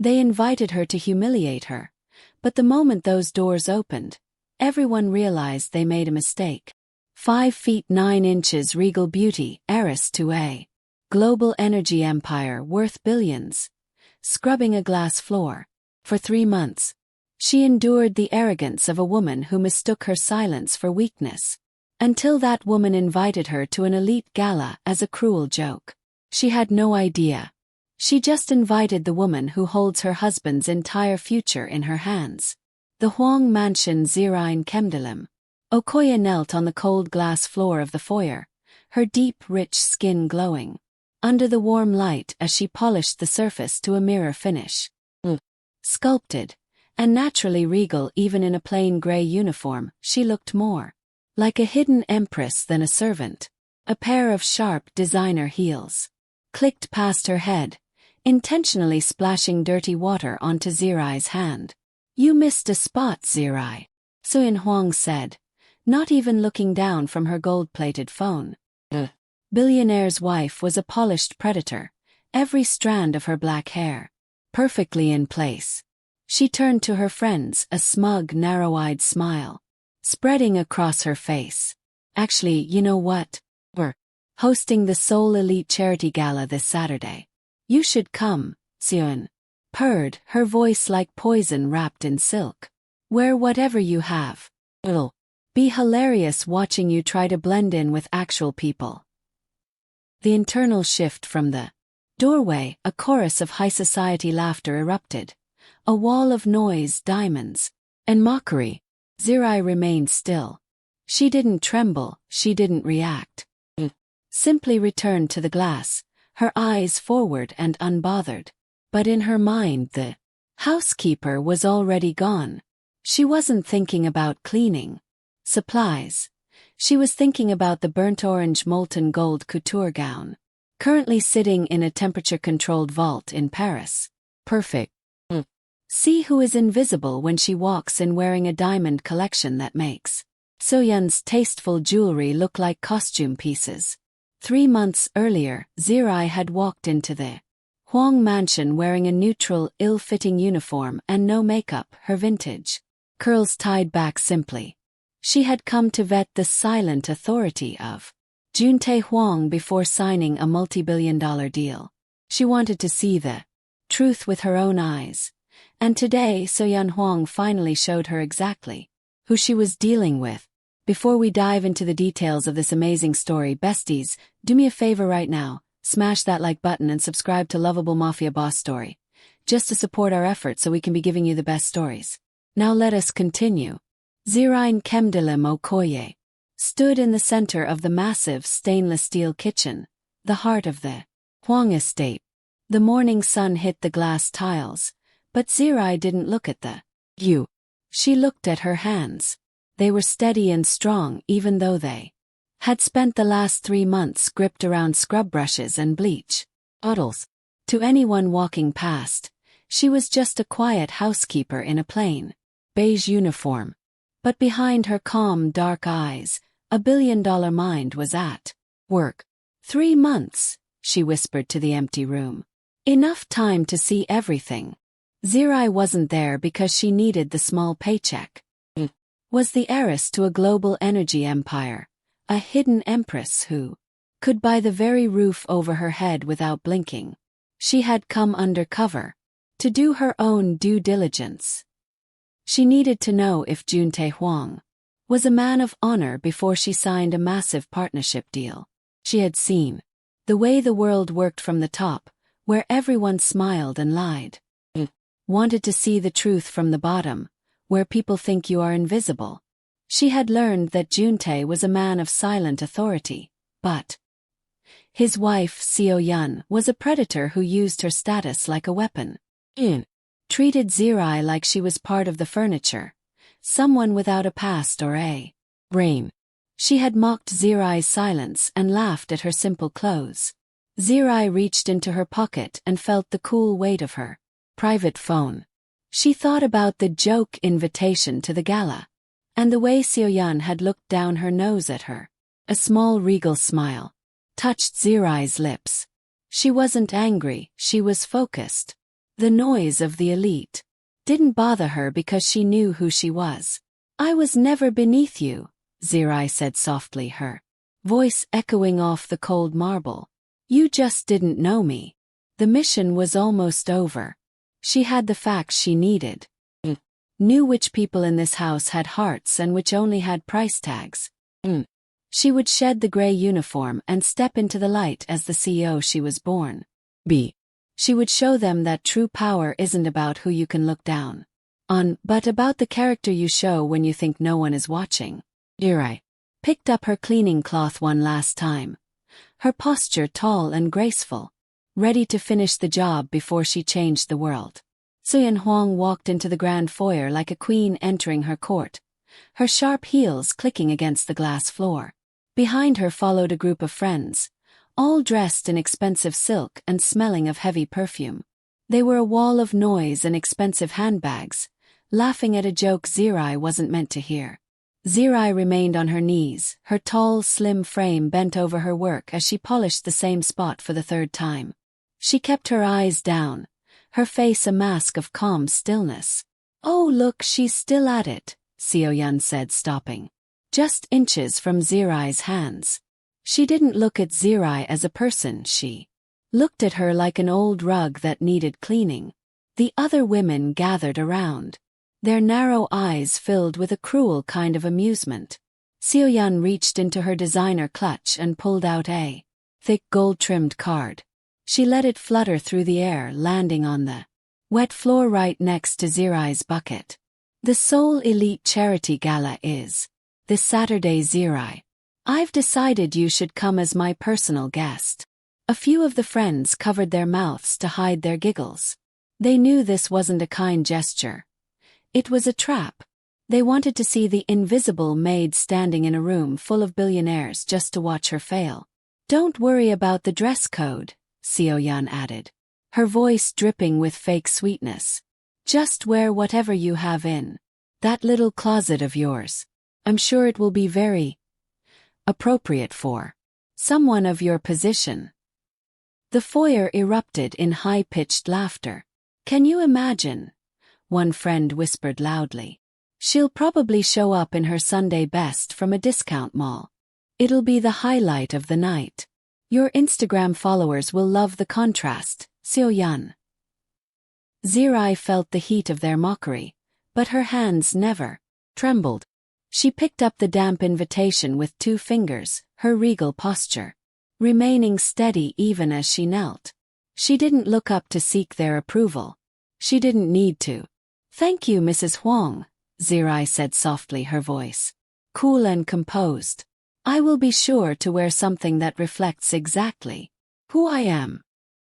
They invited her to humiliate her. But the moment those doors opened, everyone realized they made a mistake. 5 feet 9 inches regal beauty, heiress to a global energy empire worth billions, scrubbing a glass floor. For 3 months, she endured the arrogance of a woman who mistook her silence for weakness. Until that woman invited her to an elite gala as a cruel joke. She had no idea. She just invited the woman who holds her husband's entire future in her hands. The Hwang mansion Zirain Kemdalim. Okoye knelt on the cold glass floor of the foyer, her deep, rich skin glowing under the warm light as she polished the surface to a mirror finish. Sculpted, and naturally regal even in a plain gray uniform, she looked more like a hidden empress than a servant. A pair of sharp designer heels clicked past her head, intentionally splashing dirty water onto Zirai's hand. "You missed a spot, Zirai," Sioan Hwang said, not even looking down from her gold-plated phone. The billionaire's wife was a polished predator, every strand of her black hair perfectly in place. She turned to her friends, a smug, narrow-eyed smile spreading across her face. "Actually, you know what? We're hosting the Seoul Elite Charity Gala this Saturday. You should come," Sioan purred, her voice like poison wrapped in silk. "Wear whatever you have. It'll be hilarious watching you try to blend in with actual people." The internal shift from the doorway, a chorus of high society laughter erupted. A wall of noise, diamonds, and mockery. Zirai remained still. She didn't tremble, she didn't react. Simply returned to the glass, her eyes forward and unbothered. But in her mind the housekeeper was already gone. She wasn't thinking about cleaning supplies. She was thinking about the burnt orange molten gold couture gown, currently sitting in a temperature-controlled vault in Paris. Perfect. See who is invisible when she walks in wearing a diamond collection that makes Soyeon's tasteful jewelry look like costume pieces. 3 months earlier, Zirai had walked into the Hwang mansion wearing a neutral, ill-fitting uniform and no makeup, her vintage curls tied back simply. She had come to vet the silent authority of Juntae Hwang before signing a multi-billion-dollar deal. She wanted to see the truth with her own eyes. And today Sioan Hwang finally showed her exactly who she was dealing with. Before we dive into the details of this amazing story, besties, do me a favor right now, smash that like button and subscribe to Lovable Mafia Boss Story, just to support our efforts so we can be giving you the best stories. Now let us continue. Zirain Kemdalim Okoye stood in the center of the massive stainless steel kitchen, the heart of the Hwang estate. The morning sun hit the glass tiles, but Zirai didn't look at the view. She looked at her hands. They were steady and strong even though they had spent the last 3 months gripped around scrub brushes and bleach bottles. To anyone walking past, she was just a quiet housekeeper in a plain beige uniform. But behind her calm, dark eyes, a billion-dollar mind was at work. 3 months, she whispered to the empty room. Enough time to see everything. Zirai wasn't there because she needed the small paycheck. Was the heiress to a global energy empire, a hidden empress who could buy the very roof over her head without blinking. She had come undercover to do her own due diligence. She needed to know if Juntae Hwang was a man of honor before she signed a massive partnership deal. She had seen the way the world worked from the top, where everyone smiled and lied. Wanted to see the truth from the bottom, where people think you are invisible. She had learned that Juntae was a man of silent authority, but his wife, Sioan, was a predator who used her status like a weapon. Treated Zirai like she was part of the furniture, someone without a past or a brain. She had mocked Zirai's silence and laughed at her simple clothes. Zirai reached into her pocket and felt the cool weight of her private phone. She thought about the joke invitation to the gala, and the way Sioan had looked down her nose at her. A small regal smile touched Zirai's lips. She wasn't angry, she was focused. The noise of the elite didn't bother her because she knew who she was. I was never beneath you, Zirai said softly, her voice echoing off the cold marble. You just didn't know me. The mission was almost over. She had the facts she needed. Knew which people in this house had hearts and which only had price tags. She would shed the gray uniform and step into the light as the CEO she was born. She would show them that true power isn't about who you can look down on, but about the character you show when you think no one is watching. Zirai picked up her cleaning cloth one last time. Her posture tall and graceful, ready to finish the job before she changed the world. Sioan Huang walked into the grand foyer like a queen entering her court, her sharp heels clicking against the glass floor. Behind her followed a group of friends, all dressed in expensive silk and smelling of heavy perfume. They were a wall of noise and expensive handbags, laughing at a joke Zirai wasn't meant to hear. Zirai remained on her knees, her tall, slim frame bent over her work as she polished the same spot for the third time. She kept her eyes down, her face a mask of calm stillness. Oh look, she's still at it, Sioan said, stopping just inches from Zirai's hands. She didn't look at Zirai as a person, she looked at her like an old rug that needed cleaning. The other women gathered around, their narrow eyes filled with a cruel kind of amusement. Sioan reached into her designer clutch and pulled out a thick gold-trimmed card. She let it flutter through the air, landing on the wet floor right next to Zirai's bucket. The Seoul Elite Charity Gala is this Saturday, Zirai. I've decided you should come as my personal guest. A few of the friends covered their mouths to hide their giggles. They knew this wasn't a kind gesture. It was a trap. They wanted to see the invisible maid standing in a room full of billionaires just to watch her fail. Don't worry about the dress code, Sioan added, her voice dripping with fake sweetness. Just wear whatever you have in that little closet of yours. I'm sure it will be very appropriate for someone of your position. The foyer erupted in high-pitched laughter. Can you imagine? One friend whispered loudly. She'll probably show up in her Sunday best from a discount mall. It'll be the highlight of the night. Your Instagram followers will love the contrast, Sioan. Zirai felt the heat of their mockery, but her hands never trembled. She picked up the damp invitation with 2 fingers, her regal posture remaining steady even as she knelt. She didn't look up to seek their approval. She didn't need to. Thank you, Mrs. Huang, Zirai said softly, her voice cool and composed. I will be sure to wear something that reflects exactly who I am.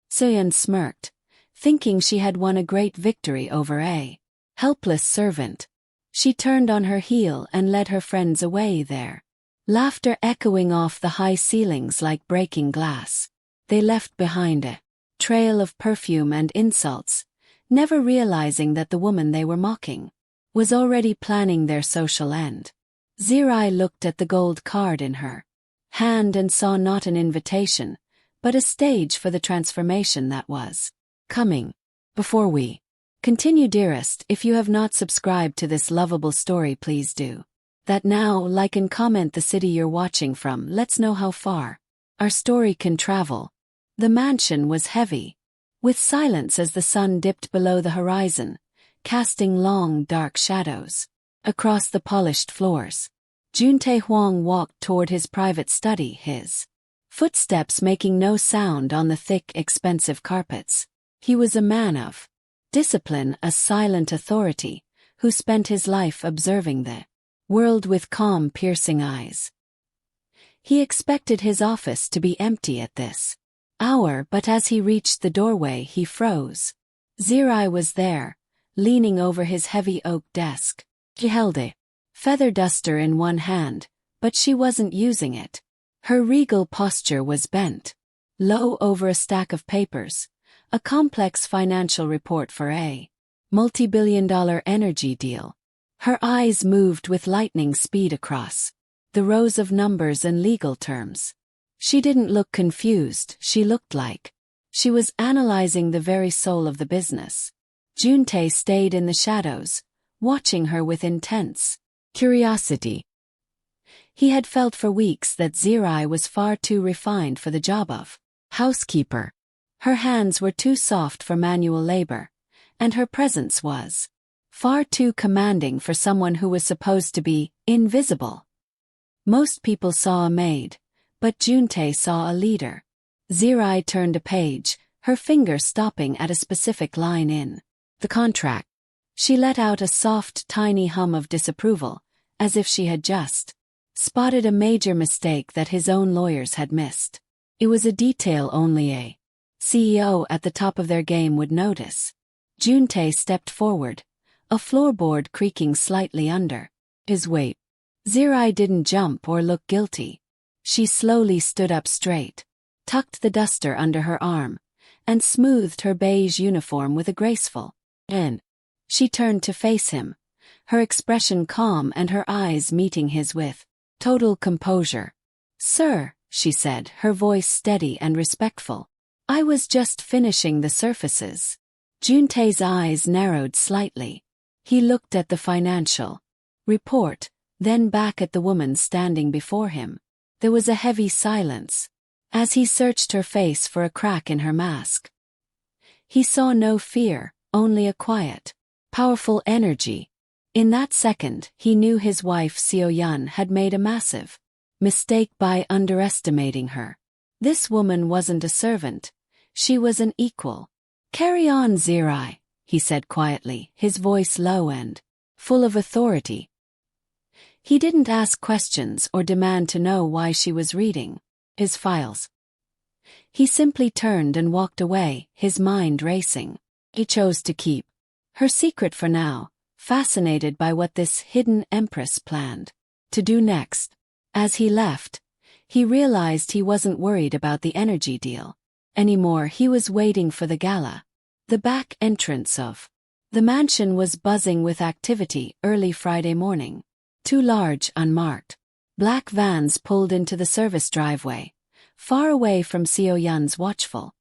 Sioan smirked, thinking she had won a great victory over a helpless servant. She turned on her heel and led her friends away, their laughter echoing off the high ceilings like breaking glass. They left behind a trail of perfume and insults, never realizing that the woman they were mocking was already planning their social end. Zirai looked at the gold card in her hand and saw not an invitation, but a stage for the transformation that was coming. Before we continue, dearest, if you have not subscribed to this lovable story, please do that now. Like and comment the city you're watching from. Let's know how far our story can travel. The mansion was heavy, with silence as the sun dipped below the horizon, casting long, dark shadows across the polished floors. Juntae Huang walked toward his private study, his footsteps making no sound on the thick, expensive carpets. He was a man of discipline, a silent authority, who spent his life observing the world with calm, piercing eyes. He expected his office to be empty at this hour, but as he reached the doorway he froze. Zirai was there, leaning over his heavy oak desk. She held a feather duster in one hand, but she wasn't using it. Her regal posture was bent low over a stack of papers, a complex financial report for a multi-billion-dollar energy deal. Her eyes moved with lightning speed across the rows of numbers and legal terms. She didn't look confused, she looked like She was analyzing the very soul of the business. Juntae stayed in the shadows, watching her with intense curiosity. He had felt for weeks that Zirai was far too refined for the job of housekeeper. Her hands were too soft for manual labor, and her presence was far too commanding for someone who was supposed to be invisible. Most people saw a maid, but Juntae saw a leader. Zirai turned a page, her finger stopping at a specific line in the contract. She let out a soft, tiny hum of disapproval, as if she had just spotted a major mistake that his own lawyers had missed. It was a detail only a CEO at the top of their game would notice. Juntae stepped forward, a floorboard creaking slightly under his weight. Zirai didn't jump or look guilty. She slowly stood up straight, tucked the duster under her arm, and smoothed her beige uniform with a graceful "N." She turned to face him, her expression calm and her eyes meeting his with total composure. "Sir," she said, her voice steady and respectful. "I was just finishing the surfaces." Juntae's eyes narrowed slightly. He looked at the financial report, then back at the woman standing before him. There was a heavy silence, as he searched her face for a crack in her mask. He saw no fear, only a quiet, powerful energy. In that second, he knew his wife Sioan had made a massive mistake by underestimating her. This woman wasn't a servant, she was an equal. "Carry on, Zirai," he said quietly, his voice low and full of authority. He didn't ask questions or demand to know why she was reading his files. He simply turned and walked away, his mind racing. He chose to keep her secret for now, fascinated by what this hidden empress planned to do next. As he left, he realized he wasn't worried about the energy deal anymore. He was waiting for the gala. The back entrance of the mansion was buzzing with activity early Friday morning. 2 large, unmarked black vans pulled into the service driveway, far away from Sioyan's watchful.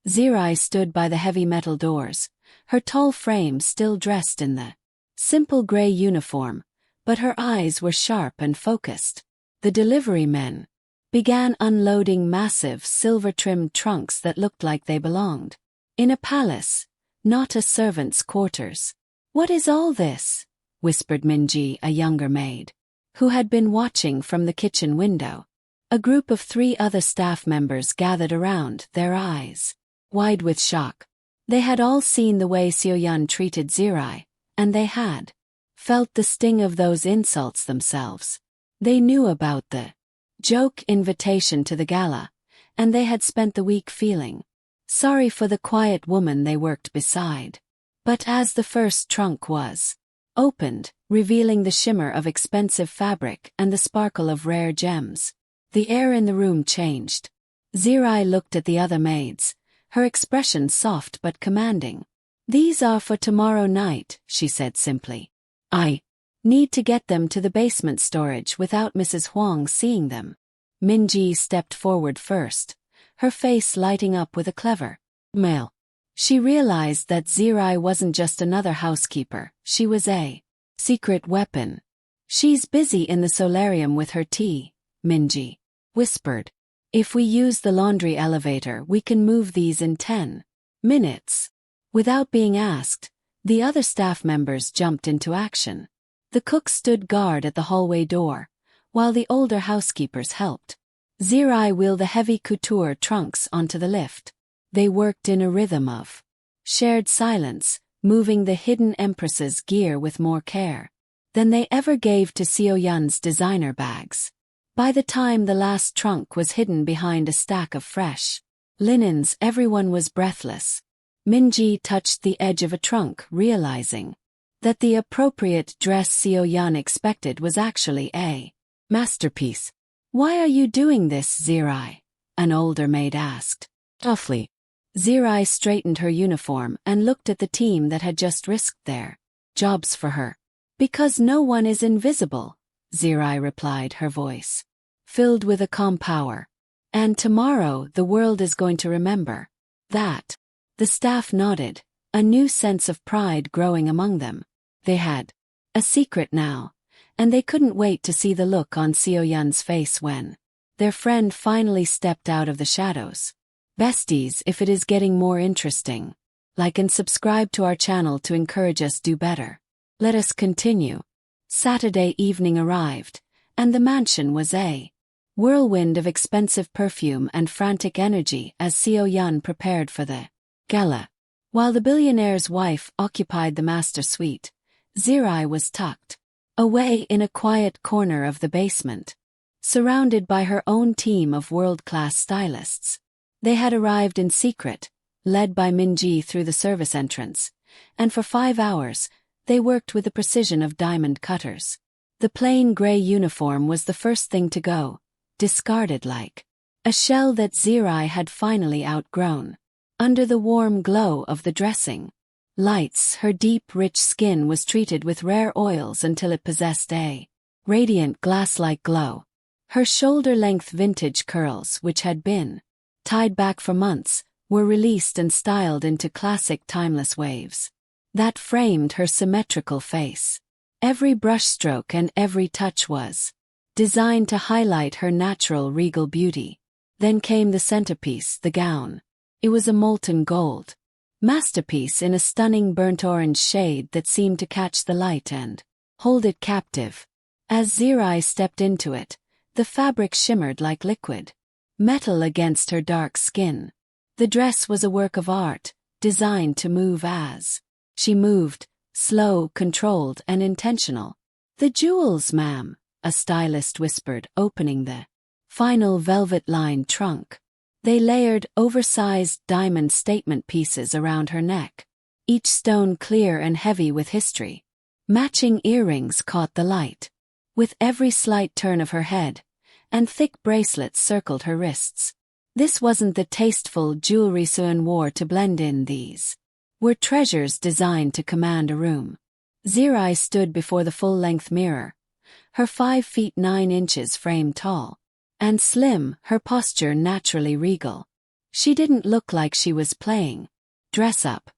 Zirai stood by the heavy metal doors, her tall frame still dressed in the simple gray uniform, but her eyes were sharp and focused. The delivery men began unloading massive silver-trimmed trunks that looked like they belonged in a palace, not a servant's quarters. "What is all this?" whispered Minji, a younger maid, who had been watching from the kitchen window. A group of 3 other staff members gathered around, their eyes wide with shock. They had all seen the way Sioyan treated Zirai, and they had felt the sting of those insults themselves. They knew about the joke invitation to the gala, and they had spent the week feeling sorry for the quiet woman they worked beside. But as the first trunk was opened, revealing the shimmer of expensive fabric and the sparkle of rare gems, the air in the room changed. Zirai looked at the other maids, her expression soft but commanding. "These are for tomorrow night," she said simply. "I need to get them to the basement storage without Mrs. Huang seeing them." Minji stepped forward first, her face lighting up with a clever smile. She realized that Zirai wasn't just another housekeeper, she was a secret weapon. "She's busy in the solarium with her tea," Minji whispered. "If we use the laundry elevator, we can move these in 10 minutes. Without being asked, the other staff members jumped into action. The cook stood guard at the hallway door, while the older housekeepers helped Zirai wheel the heavy couture trunks onto the lift. They worked in a rhythm of shared silence, moving the hidden empress's gear with more care than they ever gave to Sioyan's designer bags. By the time the last trunk was hidden behind a stack of fresh linens, everyone was breathless. Minji touched the edge of a trunk, realizing that the appropriate dress Sioyan expected was actually a masterpiece. "Why are you doing this, Zirai?" an older maid asked. "Toughly." Zirai straightened her uniform and looked at the team that had just risked their jobs for her. "Because no one is invisible," Zirai replied, her voice filled with a calm power. "And tomorrow the world is going to remember That. The staff nodded, a new sense of pride growing among them. They had a secret now, and they couldn't wait to see the look on Sioan's face when their friend finally stepped out of the shadows. Besties, if it is getting more interesting, like and subscribe to our channel to encourage us do better. Let us continue. Saturday evening arrived, and the mansion was a whirlwind of expensive perfume and frantic energy as Sioan prepared for the gala. While the billionaire's wife occupied the master suite, Zirai was tucked away in a quiet corner of the basement, surrounded by her own team of world-class stylists. They had arrived in secret, led by Minji through the service entrance, and for 5 hours, they worked with the precision of diamond cutters. The plain gray uniform was the first thing to go, discarded like a shell that Zirai had finally outgrown. Under the warm glow of the dressing lights, her deep, rich skin was treated with rare oils until it possessed a radiant glass-like glow. Her shoulder-length vintage curls, which had been tied back for months, were released and styled into classic timeless waves that framed her symmetrical face. Every brushstroke and every touch was designed to highlight her natural regal beauty. Then came the centerpiece, the gown. It was a molten gold masterpiece in a stunning burnt orange shade that seemed to catch the light and hold it captive. As Zirai stepped into it, the fabric shimmered like liquid metal against her dark skin. The dress was a work of art, designed to move as she moved, slow, controlled, and intentional. "The jewels, ma'am," a stylist whispered, opening the final velvet-lined trunk. They layered oversized diamond statement pieces around her neck, each stone clear and heavy with history. Matching earrings caught the light with every slight turn of her head, and thick bracelets circled her wrists. This wasn't the tasteful jewelry Sioan wore to blend in. These were treasures designed to command a room. Zirai stood before the full-length mirror, her 5 feet 9 inches frame tall and slim, her posture naturally regal. She didn't look like she was playing dress up.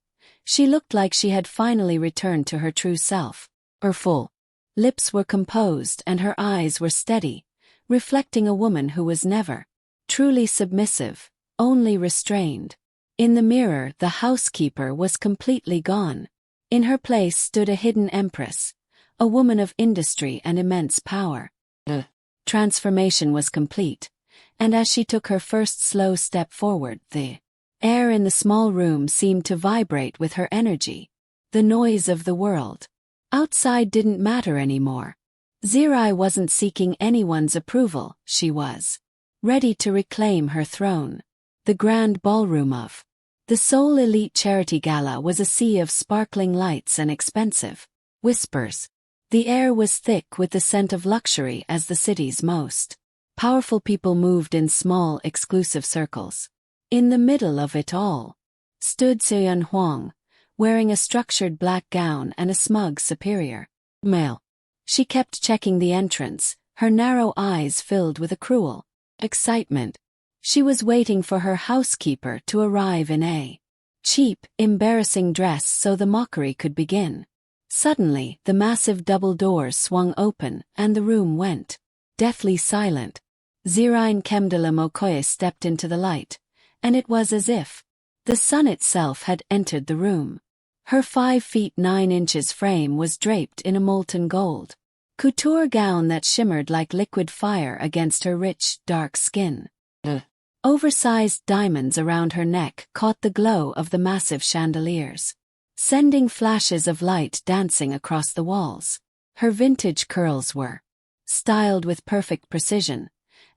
She looked like she had finally returned to her true self. Her full lips were composed and her eyes were steady, reflecting a woman who was never truly submissive, only restrained. In the mirror, the housekeeper was completely gone. In her place stood a hidden empress, a woman of industry and immense power. The transformation was complete, and as she took her first slow step forward, the air in the small room seemed to vibrate with her energy. The noise of the world outside didn't matter anymore. Zirai wasn't seeking anyone's approval, she was ready to reclaim her throne. The grand ballroom of the Seoul Elite Charity Gala was a sea of sparkling lights and expensive whispers. The air was thick with the scent of luxury as the city's most powerful people moved in small, exclusive circles. In the middle of it all stood Sioan Huang, wearing a structured black gown and a smug superior male. She kept checking the entrance, her narrow eyes filled with a cruel excitement. She was waiting for her housekeeper to arrive in a cheap, embarrassing dress so the mockery could begin. Suddenly, the massive double doors swung open and the room went deathly silent. Zirai Kemdala Mokoye stepped into the light, and it was as if the sun itself had entered the room. Her 5 feet 9 inches frame was draped in a molten gold couture gown that shimmered like liquid fire against her rich, dark skin. The oversized diamonds around her neck caught the glow of the massive chandeliers, sending flashes of light dancing across the walls. Her vintage curls were styled with perfect precision,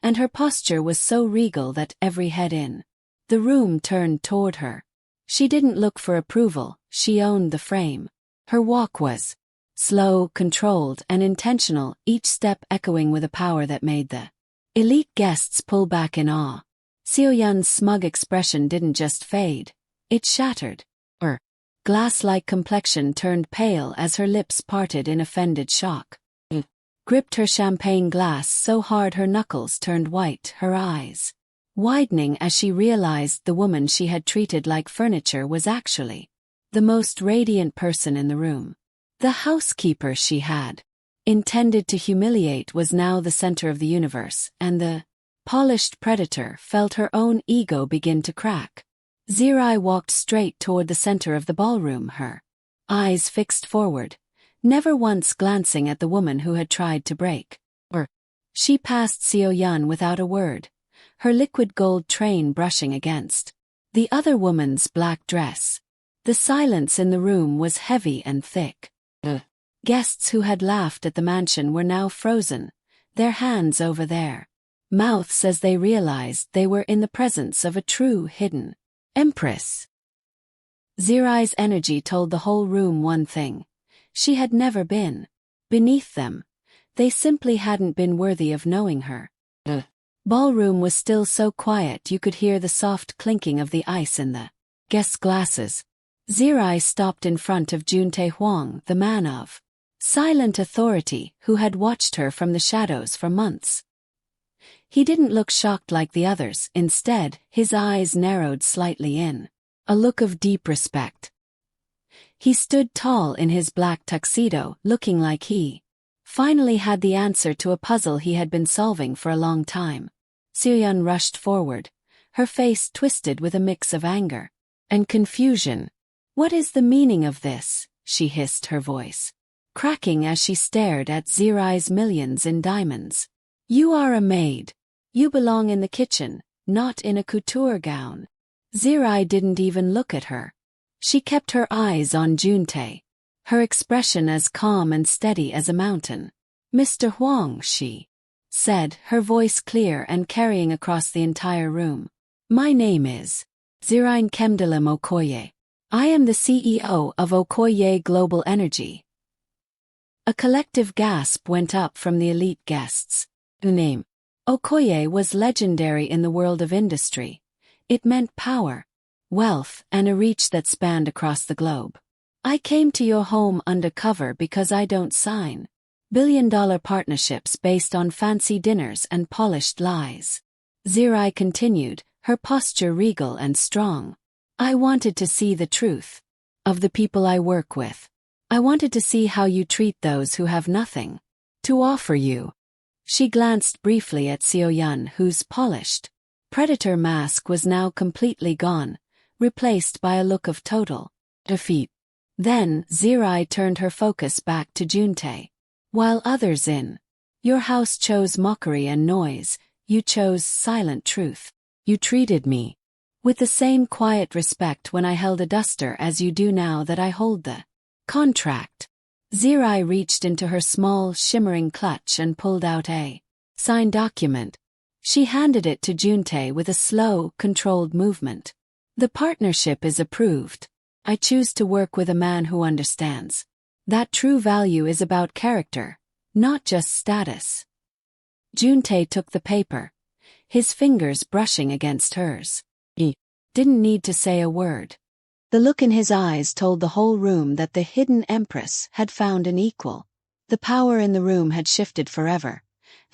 and her posture was so regal that every head in the room turned toward her. She didn't look for approval, she owned the frame. Her walk was slow, controlled, and intentional, each step echoing with a power that made the elite guests pull back in awe. Sioan's smug expression didn't just fade, it shattered. Her glass-like complexion turned pale as her lips parted in offended shock. Gripped her champagne glass so hard her knuckles turned white, her eyes widening as she realized the woman she had treated like furniture was actually the most radiant person in the room. The housekeeper she had intended to humiliate was now the center of the universe, and the polished predator felt her own ego begin to crack. Zirai walked straight toward the center of the ballroom, her eyes fixed forward, never once glancing at the woman who had tried to break her. She passed Sioan without a word, her liquid gold train brushing against the other woman's black dress. The silence in the room was heavy and thick. The guests who had laughed at the mansion were now frozen, their hands over their mouths as they realized they were in the presence of a true hidden empress. Zirai's energy told the whole room one thing: she had never been beneath them. They simply hadn't been worthy of knowing her. The ballroom was still so quiet you could hear the soft clinking of the ice in the guests' glasses. Zirai stopped in front of Juntae Huang, the man of silent authority who had watched her from the shadows for months. He didn't look shocked like the others. Instead, his eyes narrowed slightly in a look of deep respect. He stood tall in his black tuxedo, looking like he finally had the answer to a puzzle he had been solving for a long time. Sioan rushed forward, her face twisted with a mix of anger and confusion. "What is the meaning of this?" she hissed, her voice cracking as she stared at Zirai's millions in diamonds. "You are a maid. You belong in the kitchen, not in a couture gown." Zirai didn't even look at her. She kept her eyes on Juntae, her expression as calm and steady as a mountain. "Mr. Huang," she said, her voice clear and carrying across the entire room. "My name is Zirai Kemdalim Okoye. I am the CEO of Okoye Global Energy." A collective gasp went up from the elite guests. The name Okoye was legendary in the world of industry. It meant power, wealth, and a reach that spanned across the globe. "I came to your home undercover because I don't sign billion-dollar partnerships based on fancy dinners and polished lies." Zirai continued, her posture regal and strong. "I wanted to see the truth of the people I work with. I wanted to see how you treat those who have nothing to offer you." She glanced briefly at Sioan, whose polished predator mask was now completely gone, replaced by a look of total defeat. Then Zirai turned her focus back to Juntae. "While others in your house chose mockery and noise, you chose silent truth. You treated me with the same quiet respect when I held a duster as you do now that I hold the contract." Zirai reached into her small, shimmering clutch and pulled out a signed document. She handed it to Juntae with a slow, controlled movement. "The partnership is approved. I choose to work with a man who understands that true value is about character, not just status." Juntae took the paper, his fingers brushing against hers. He didn't need to say a word. The look in his eyes told the whole room that the hidden empress had found an equal. The power in the room had shifted forever,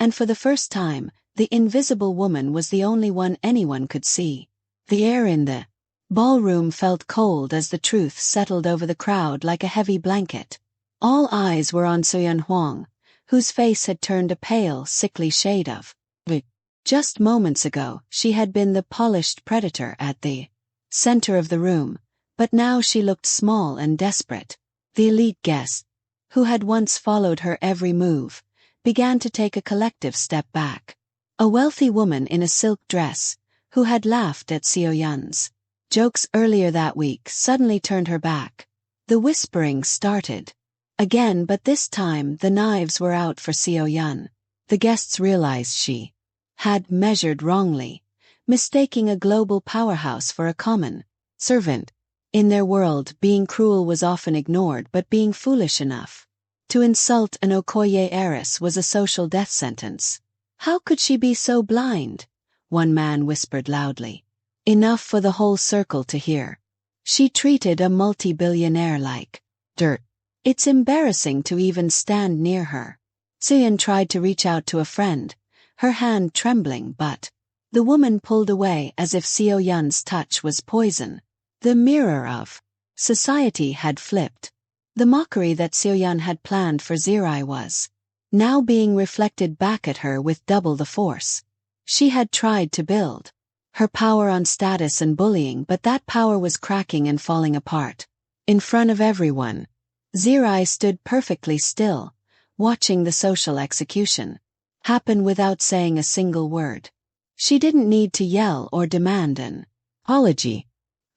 and for the first time, the invisible woman was the only one anyone could see. The air in the ballroom felt cold as the truth settled over the crowd like a heavy blanket. All eyes were on Sioan Huang, whose face had turned a pale, sickly shade of blue. Just moments ago, she had been the polished predator at the center of the room, but now she looked small and desperate. The elite guests, who had once followed her every move, began to take a collective step back. A wealthy woman in a silk dress, who had laughed at Sioan's jokes earlier that week, suddenly turned her back. The whispering started again, but this time the knives were out for Sioan. The guests realized she had measured wrongly, mistaking a global powerhouse for a common servant. In their world, being cruel was often ignored, but being foolish enough to insult an Okoye heiress was a social death sentence. "How could she be so blind?" one man whispered loudly, enough for the whole circle to hear. "She treated a multi-billionaire like dirt. It's embarrassing to even stand near her." Sioan tried to reach out to a friend, her hand trembling, but The woman pulled away as if Sioan's touch was poison. The mirror of society had flipped. The mockery that Sioan had planned for Zirai was now being reflected back at her with double the force. She had tried to build her power on status and bullying, but that power was cracking and falling apart. In front of everyone, Zirai stood perfectly still, watching the social execution happen without saying a single word. She didn't need to yell or demand an apology.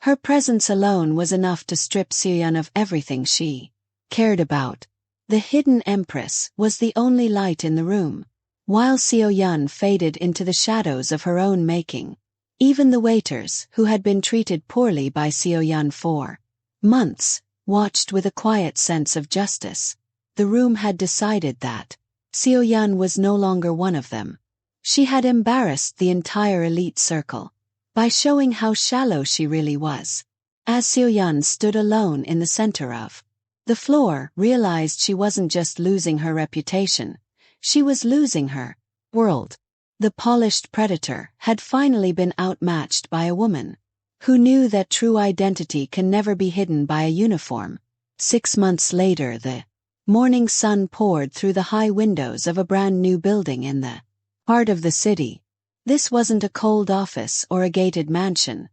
Her presence alone was enough to strip Sioan of everything she cared about. The hidden empress was the only light in the room, while Sioan faded into the shadows of her own making. Even the waiters, who had been treated poorly by Sioan for months, watched with a quiet sense of justice. The room had decided that Sioan was no longer one of them. She had embarrassed the entire elite circle by showing how shallow she really was. As Sioan stood alone in the center of the floor, realized she wasn't just losing her reputation, she was losing her world. The polished predator had finally been outmatched by a woman who knew that true identity can never be hidden by a uniform. 6 months later, the morning sun poured through the high windows of a brand new building in the heart of the city. This wasn't a cold office or a gated mansion.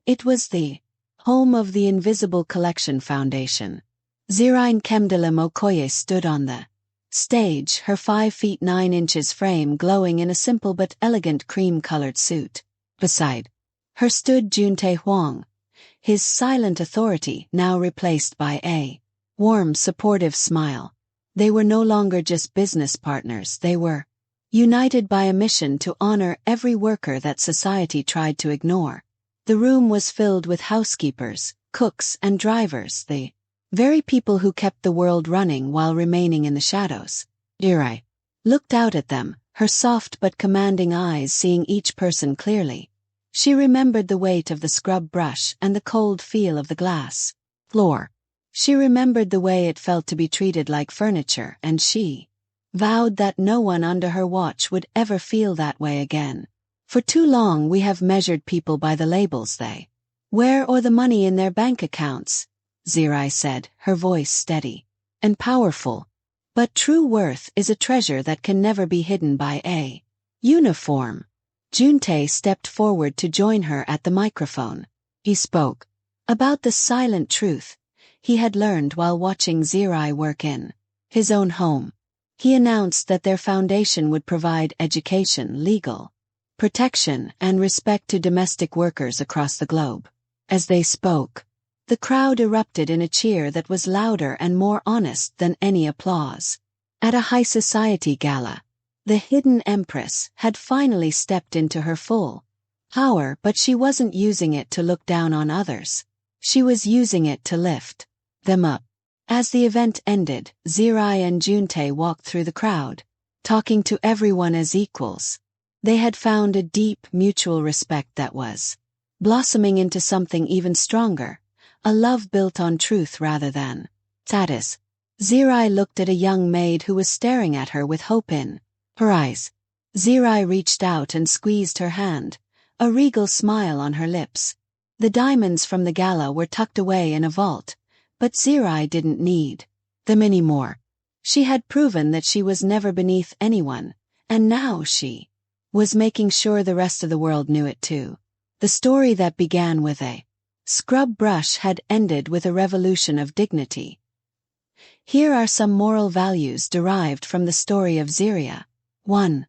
It was the home of the Invisible Collection Foundation. Zirain Kemdala Mokoye stood on the stage, her 5 feet 9 inches frame glowing in a simple but elegant cream-colored suit. Beside her stood Juntae Huang, his silent authority now replaced by a warm, supportive smile. They were no longer just business partners, they were united by a mission to honor every worker that society tried to ignore. The room was filled with housekeepers, cooks, and drivers, the very people who kept the world running while remaining in the shadows. Zirai looked out at them, her soft but commanding eyes seeing each person clearly. She remembered the weight of the scrub brush and the cold feel of the glass floor. She remembered the way it felt to be treated like furniture, and she vowed that no one under her watch would ever feel that way again. For too long we have measured people by the labels they wear or the money in their bank accounts, Zirai said, her voice steady and powerful. But true worth is a treasure that can never be hidden by a uniform. Juntae stepped forward to join her at the microphone. He spoke about the silent truth he had learned while watching Zirai work in his own home. He announced that their foundation would provide education, legal protection, and respect to domestic workers across the globe. As they spoke, the crowd erupted in a cheer that was louder and more honest than any applause. At a high society gala, the hidden empress had finally stepped into her full power, but she wasn't using it to look down on others. She was using it to lift them up. As the event ended, Zirai and Juntae walked through the crowd, talking to everyone as equals. They had found a deep, mutual respect that was blossoming into something even stronger, a love built on truth rather than status. Zirai looked at a young maid who was staring at her with hope in her eyes. Zirai reached out and squeezed her hand, a regal smile on her lips. The diamonds from the gala were tucked away in a vault, but Zirai didn't need them anymore. She had proven that she was never beneath anyone, and now she was making sure the rest of the world knew it too. The story that began with a scrub brush had ended with a revolution of dignity. Here are some moral values derived from the story of Ziria. 1.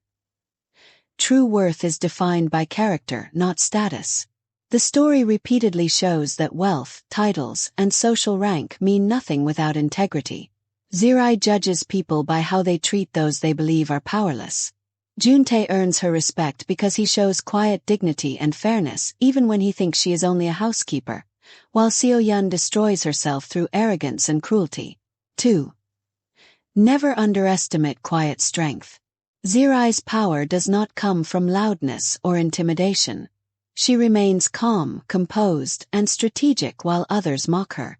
True worth is defined by character, not status. The story repeatedly shows that wealth, titles, and social rank mean nothing without integrity. Zirai judges people by how they treat those they believe are powerless. Juntae earns her respect because he shows quiet dignity and fairness even when he thinks she is only a housekeeper, while Sioan destroys herself through arrogance and cruelty. 2. Never underestimate quiet strength. Zirai's power does not come from loudness or intimidation. She remains calm, composed, and strategic while others mock her.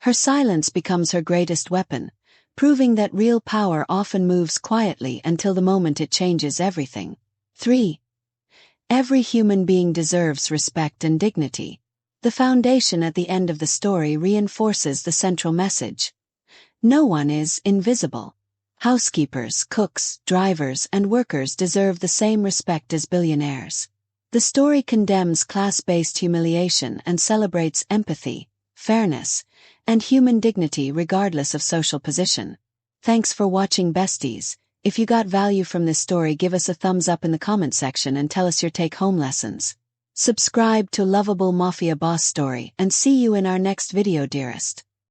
Her silence becomes her greatest weapon, proving that real power often moves quietly until the moment it changes everything. 3. Every human being deserves respect and dignity. The foundation at the end of the story reinforces the central message. No one is invisible. Housekeepers, cooks, drivers, and workers deserve the same respect as billionaires. The story condemns class-based humiliation and celebrates empathy, fairness, and human dignity regardless of social position. Thanks for watching, besties. If you got value from this story, give us a thumbs up in the comment section and tell us your take-home lessons. Subscribe to Lovable Mafia Boss Story and see you in our next video, dearest.